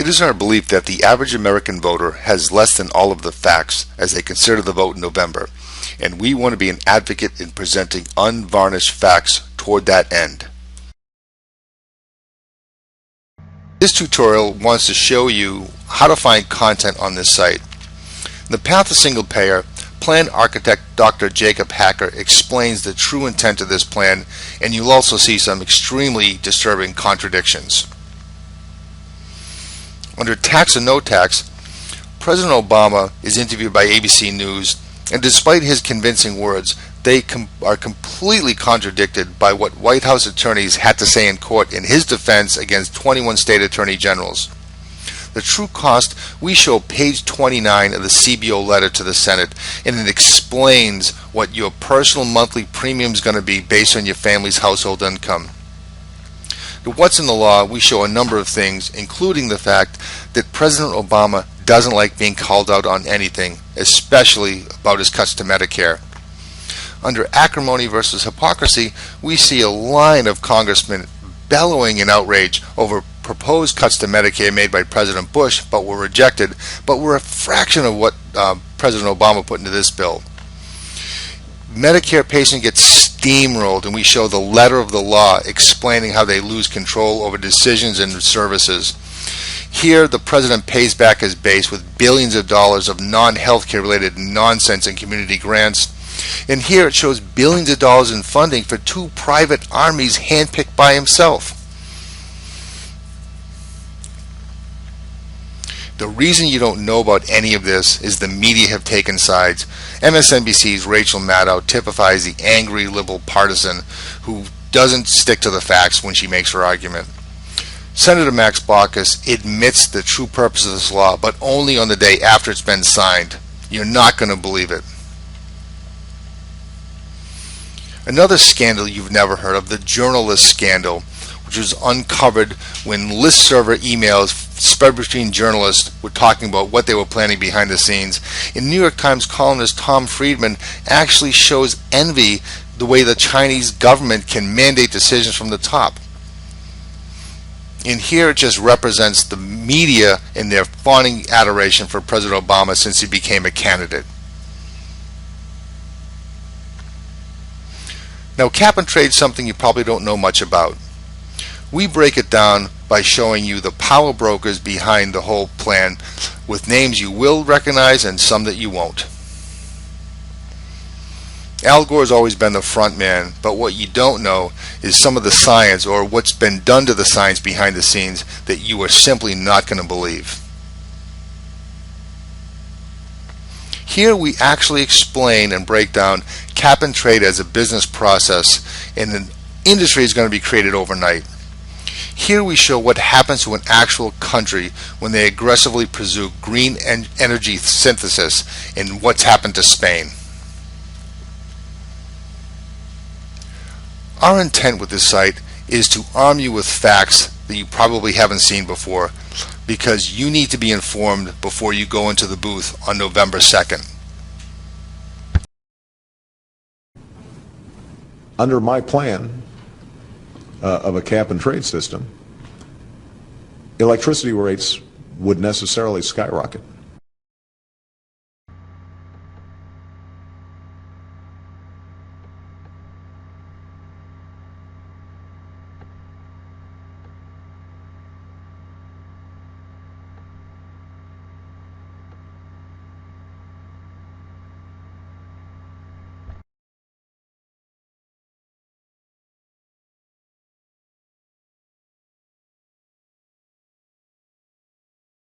It is our belief that the average American voter has less than all of the facts as they consider the vote in November, and we want to be an advocate in presenting unvarnished facts toward that end. This tutorial wants to show you how to find content on this site. In the Path to Single Payer, plan architect Dr. Jacob Hacker explains the true intent of this plan, and you'll also see some extremely disturbing contradictions. Under Tax or No Tax, President Obama is interviewed by ABC News, and despite his convincing words, they are completely contradicted by what White House attorneys had to say in court in his defense against 21 state attorney generals. The true cost, we show page 29 of the CBO letter to the Senate, and it explains what your personal monthly premium is going to be based on your family's household income. What's in the law, we show a number of things, including the fact that President Obama doesn't like being called out on anything, especially about his cuts to Medicare. Under acrimony versus hypocrisy, we see a line of congressmen bellowing in outrage over proposed cuts to Medicare made by President Bush but were rejected, but were a fraction of what President Obama put into this bill. Medicare patients get steamrolled, and we show the letter of the law explaining how they lose control over decisions and services. Here, the president pays back his base with billions of dollars of non-healthcare related nonsense and community grants. And here it shows billions of dollars in funding for 2 private armies handpicked by himself. The reason you don't know about any of this is the media have taken sides. MSNBC's Rachel Maddow typifies the angry liberal partisan who doesn't stick to the facts when she makes her argument. Senator Max Baucus admits the true purpose of this law, but only on the day after it's been signed. You're not going to believe it. Another scandal you've never heard of, the journalist scandal, which was uncovered when list server emails spread between journalists were talking about what they were planning behind the scenes. And New York Times columnist Tom Friedman actually shows envy the way the Chinese government can mandate decisions from the top. And here it just represents the media in their fawning adoration for President Obama since he became a candidate. Now, cap and trade is something you probably don't know much about. We break it down by showing you the power brokers behind the whole plan, with names you will recognize and some that you won't. Al Gore's always been the front man, but what you don't know is some of the science, or what's been done to the science behind the scenes, that you are simply not going to believe. Here we actually explain and break down cap and trade as a business process, and an industry is going to be created overnight. Here we show what happens to an actual country when they aggressively pursue green energy synthesis, and what's happened to Spain. Our intent with this site is to arm you with facts that you probably haven't seen before, because you need to be informed before you go into the booth on November 2nd. Under my plan of a cap and trade system, electricity rates would necessarily skyrocket.